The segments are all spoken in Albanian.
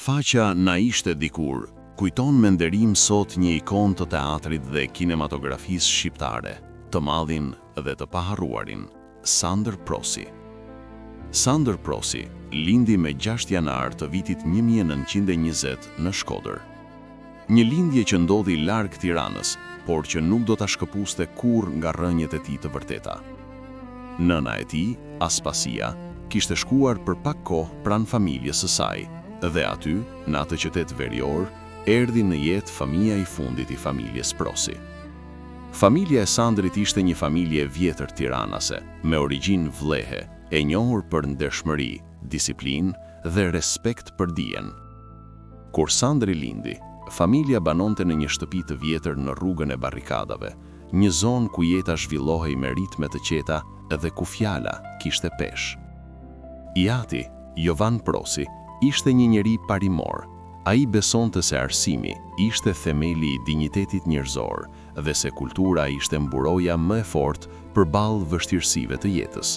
Faqja Na ishte dikur kujton me nderim sot një ikon të teatrit dhe kinematografisë shqiptare, të madhin dhe të paharruarin, Sander Prosi. Sander Prosi lindi me 6 janar të vitit 1920 në Shkodër. Një lindje që ndodhi larg Tiranës, por që nuk do ta shkëpuste kurrë nga rrënjët e tij të vërteta. Nëna e tij, Aspasia, kishte shkuar për pak kohë pranë familjes së saj, dhe aty, në atë qytet verior, erdhi në jetë fëmia i fundit i familjes Prosi. Familja e Sandrit ishte një familje e vjetër tiranase, me origjinë vlehe, e njohur për ndershmëri, disiplinë dhe respekt për dijen. Kur Sandri lindi, familja banonte në një shtëpi të vjetër në rrugën e barrikadave, një zonë ku jeta zhvillohej me ritme të qeta dhe ku fjala kishte peshë. Jati, Jovan Prosi, ishte një njeri parimor. Ai besonte se arsimi ishte themeli i dinjitetit njerëzor dhe se kultura ishte mburoja më e fortë përballë vështirësive të jetës.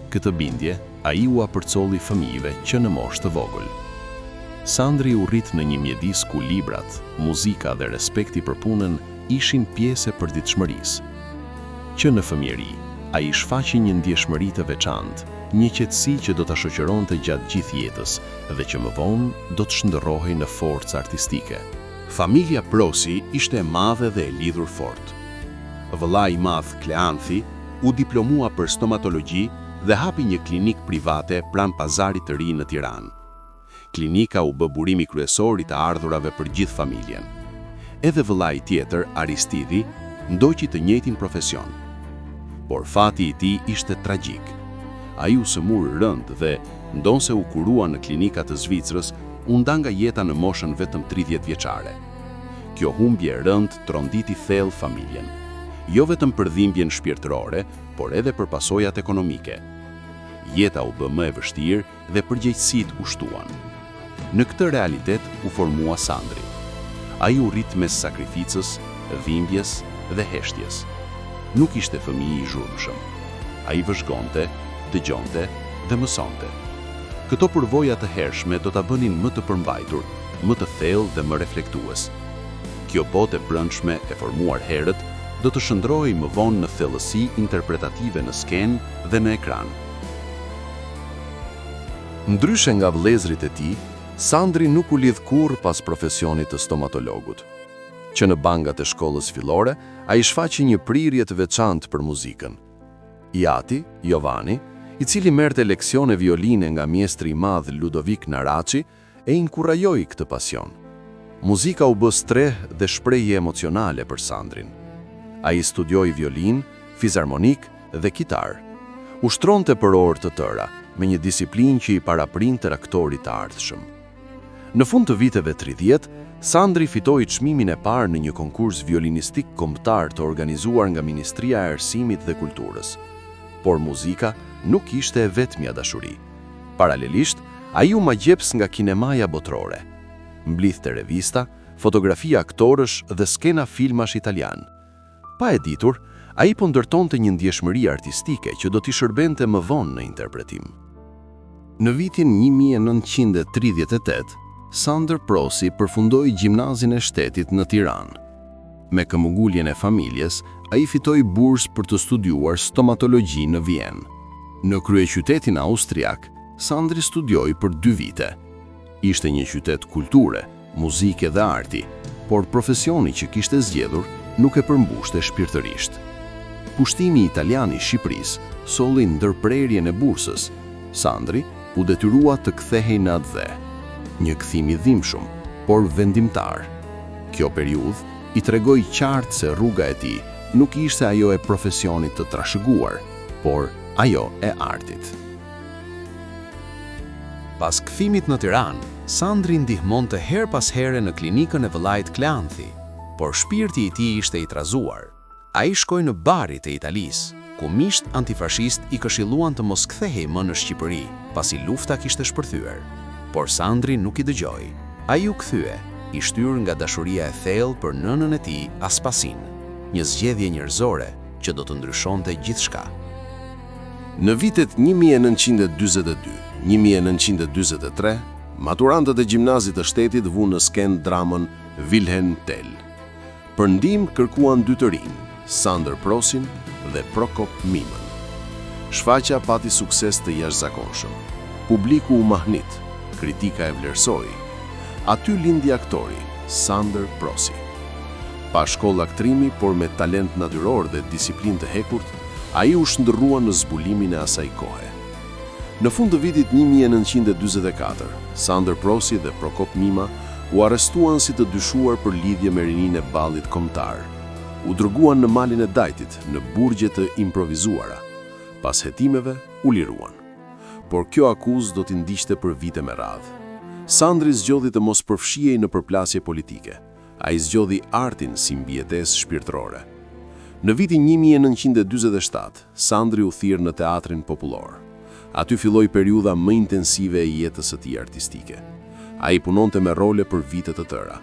Këtë bindje, ai u apërcolli fëmijëve që në moshë të vogël. Sandri u rrit në një mjedis ku librat, muzika dhe respekti për punën ishin pjesë e përditshmërisë. Që në fëmijëri, ai shfaqi një ndjeshmëri të veçantë, një qetësi që do ta shoqëronte gjatë gjithë jetës dhe që më vonë do të shndërrohej në forcë artistike. Familja Prosi ishte e madhe dhe e lidhur fort. Vëllai i madh Kleanthi u diplomua për stomatologji dhe hapi një klinikë private pranë pazarit të ri në Tiranë. Klinika u bë burimi kryesor i të ardhurave për gjithë familjen. Edhe vëllai tjetër, Aristidi, ndoqi të njëjtin profesion. Por fati i tij ishte tragjik. Ai u sëmur rënd dhe, ndonse u kurua në klinika të Zvicrës, u nda nga jeta në moshën vetëm 30 vjeçare. Kjo humbje rënd tronditi thellë familjen. Jo vetëm për dhimbjen shpirtërore, por edhe për pasojat ekonomike. Jeta u bë më e vështirë dhe përgjegjësitë u shtuan. Në këtë realitet u formua Sandri. Ai u rrit mes sakrificës, dhimbjes dhe heshtjes. Nuk ishte fëmijë i zhurmshëm. Ai vëzhgonte, dëgjonte dhe mësonte. Këto përvoja të hershme do ta bënin më të përmbajtur, më të thellë dhe më reflektues. Kjo botë e brendshme e formuar herët do të shndrohej më vonë në thellësi interpretative në skenë dhe në ekran. Ndryshe nga vëllezërit e tij, Sandri nuk u lidh kurrë pas profesionit të stomatologut. Që në bangat e shkollës fillore, ai shfaqi një prirje të veçantë për muzikën. Jati, Jovani, i cili merrte leksione violine nga mjestri i madh Ludovic Naraci, e inkurajoi këtë pasion. Muzika u bë streh dhe shprehje emocionale për Sandrin. Ai studioi violinë, fizharmonik dhe kitar. Ushtronte për orë të tëra, me një disiplinë që i paraprinte aktorit të ardhshëm. Në fund të viteve 30, Sandri fitoi çmimin e parë në një konkurs violinistik kombëtar të organizuar nga Ministria e Arsimit dhe Kulturës. Por muzika nuk ishte e vetmja dashuri. Paralelisht, ai u magjeps nga kinemaja botërore. Mblidhte revista, fotografia aktorësh dhe skena filmash italian. Pa e ditur, ai po ndërtonte një ndjeshmëri artistike që do t'i shërbente më vonë në interpretim. Në vitin 1938, Sander Prosi përfundoi gjimnazin e shtetit në Tiranë. Me këmbënguljen e familjes, ai fitoi bursë për të studiuar stomatologji në Vjenë. Në kryeqytetin austriak, Sandri studioi për 2 vite. Ishte një qytet kulture, muzike dhe arti, por profesioni që kishte zgjedhur nuk e përmbushte shpirtërisht. Pushtimi italian i Shqipërisë solli ndërprerjen e bursës. Sandri u detyrua të kthehej në atë dhe. Një kthim i dhimbshëm, por vendimtar. Kjo periudhë i tregoi qartë se rruga e tij nuk ishte ajo e profesionit të trashëguar, por ajo e artit. Pas kthimit në Tiranë, Sandri ndihmonte her pas here në klinikën e vëllait Kleanthi, por shpirti i tij ishte i trazuar. Ai shkoi në barit e Italisë, ku miqt antifashist i këshilluan të mos kthehej më në Shqipëri, pasi lufta kishte shpërthyer. Por Sandri nuk i dëgjoi. Ai u kthye, i shtyr nga dashuria e thellë për nënën e tij, Aspasin, një zgjedhje njerëzore që do të ndryshonte gjithçka. Në vitet 1942, 1943, Maturantët e gjimnazit të shtetit vunë në skenë dramën Wilhelm Tell. Për ndihmë kërkuan dy të rinj, Sander Prosin dhe Prokop Mimën. Shfaqja pati sukses të jashtëzakonshëm. Publiku u mahnit, kritika e vlerësoi. Aty lindi aktori Sander Prosi. Pa shkollë aktrimi, por me talent natyror dhe disiplinë të hekurt, ai u shndërrua në zbulimin e asaj kohe. Në fund të vitit 1944, Sander Prosi dhe Prokop Mima u arrestuan si të dyshuar për lidhje me rininë e ballit kombëtar. U dërguan në malin e Dajtit në burgje të improvizuara. Pas hetimeve u liruan. Por kjo akuzë do t'i ndiqte për vite me radhë. Sandri zgjodhi të mos përfshihej në përplasje politike. Ai zgjodhi artin si mbijetesë shpirtërore. Në vitin 1947, Sandri u thirr në teatrin popullor. Aty filloi periudha më intensive e jetës së tij artistike. Ai punonte me role për vite të tëra.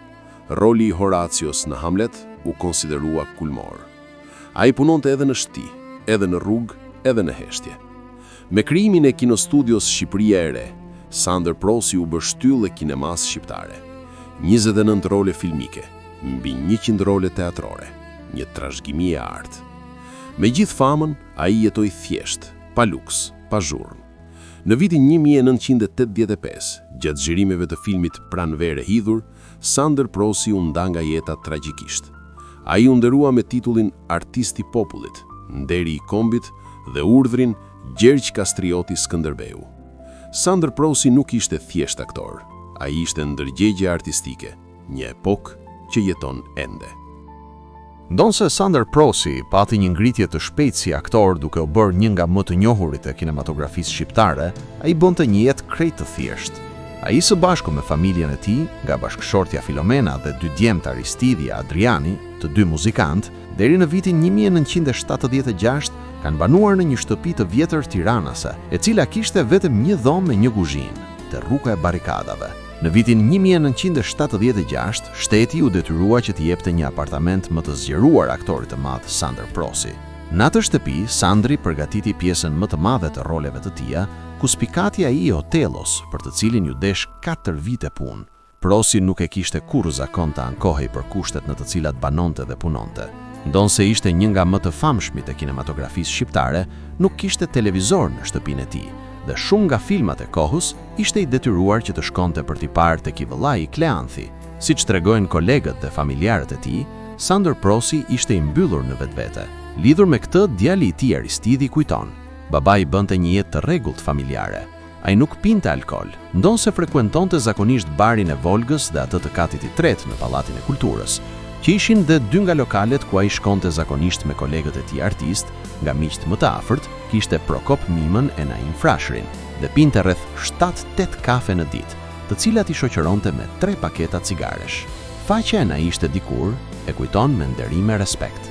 Roli i Horacios në Hamlet u konsiderua kulmor. Ai punonte edhe në shtëpi, edhe në rrugë, edhe në heshtje. Me krijimin e kinostudios Shqipëria e Re, Sander Prosi u bë shtyllë e kinemas shqiptare. 29 role filmike, mbi 100 role teatrore, një trashëgimi e artë. Me gjithë famën, ai jetoi thjesht, pa luks, pa zhurmë. Në vitin 1985, gjatë xhirimeve të filmit Pranverë e hidhur, Sander Prosi u nda nga jeta tragjikisht. Ai u nderua me titullin Artisti i Popullit, Nderi i Kombit dhe urdhrin Gjergj Kastrioti Skënderbeu. Sander Prosi nuk ishte thjesht aktor, ai ishte ndërgjegje artistike, një epokë që jeton ende. Ndonse Sander Prosi pati një ngritje të shpejtë si aktor duke u bërë një nga më të njohurit e kinematografisë shqiptare, ai bonte një jetë krejt të thjeshtë. Ai së bashku me familjen e tij, nga bashkëshortja Filomena dhe dy djemt Aristidi e Adriani, të dy muzikantë, deri në vitin 1976 kanë banuar në një shtëpi të vjetër tiranase, e cila kishte vetëm një dhomë me një kuzhinë, te rruga e Barrikadave. Në vitin 1976, shteti u detyrua që t'i jepte një apartament më të zgjeruar aktorit të madh Sander Prosi. Në atë shtëpi, Sandri përgatiti pjesën më të madhe të roleve të tija, ku spikati ai Otelos, për të cilin ju desh 4 vite punë. Prosi nuk e kishte kurrë zakon të ankohej për kushtet në të cilat banonte dhe punonte. Ndonse ishte një nga më të famshmit e kinematografisë shqiptare, nuk kishte televizor në shtëpinë e tij. Dhe shumë nga filmat e kohës ishte i detyruar që të shkonte për t'i parë tek i vëllai Kleanthi. Siç tregojnë kolegët dhe familjarët e tij, Sander Prosi ishte i mbyllur në vetvete. Lidhur me këtë, djali i tij Aristidi kujton: babai bënte një jetë të rregullt familjare. Ai nuk pinte alkol, ndonse frekuentonte zakonisht barin e Volgës dhe atë të katit i tretë në Pallatin e Kulturës, që ishin dhe 2 nga lokalet ku ai shkonte zakonisht me kolegët e tij artist. Nga miqt më të afërt kishte Prokop Mimën e Naim Frashërin dhe pinte rreth 7-8 kafe në ditë, të cilat i shoqëronte me 3 paketa cigaresh. Faqja e na ishte dikur, e kujton me nderim e respekt.